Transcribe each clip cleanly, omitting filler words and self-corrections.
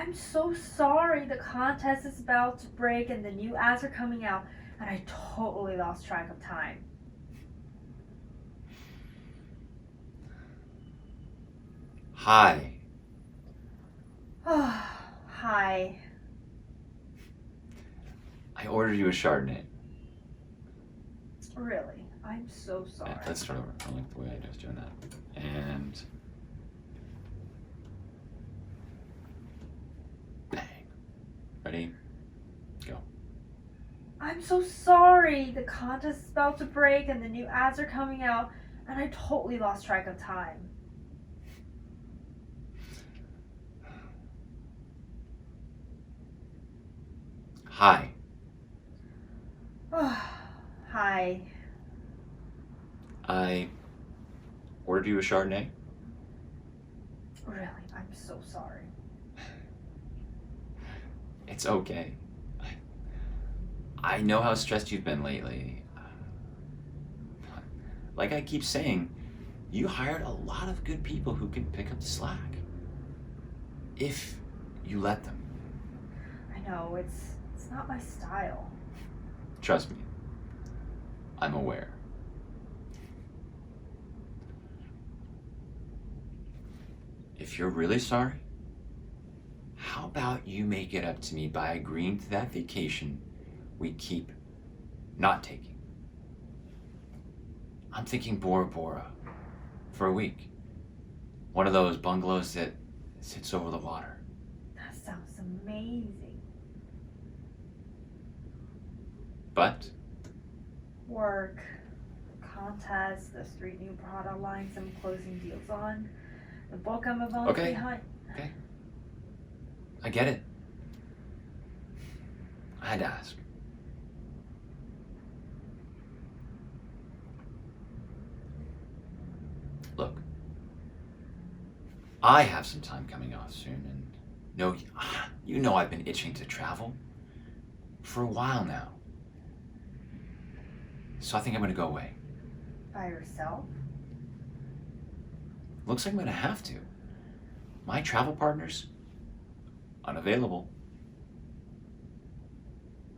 I'm so sorry. The contest is about to break and the new ads are coming out, and I totally lost track of time. Hi. Hi. I ordered you a Chardonnay. Really? I'm so sorry. Let's start over. I like the way I was doing that. And bang. Ready? Go. I'm so sorry. The contest is about to break and the new ads are coming out, and I totally lost track of time. Hi. Hi. I ordered you a Chardonnay. Really? I'm so sorry. It's okay. I know how stressed you've been lately. Like I keep saying, you hired a lot of good people who can pick up the slack. If you let them. I know, it's not my style. Trust me. I'm aware. If you're really sorry, how about you make it up to me by agreeing to that vacation we keep not taking? I'm thinking Bora Bora for a week. One of those bungalows that sits over the water. That sounds amazing. But Work, contest, the 3 new product lines I'm closing deals on, the book I'm a month Okay. behind. Okay. I get it. I had to ask. Look, I have some time coming off soon, and no, you know I've been itching to travel for a while now. So I think I'm gonna go away. By yourself? Looks like I'm gonna have to. My travel partners, unavailable.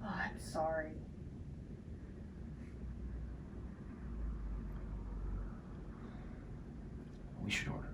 Oh, I'm sorry. We should order.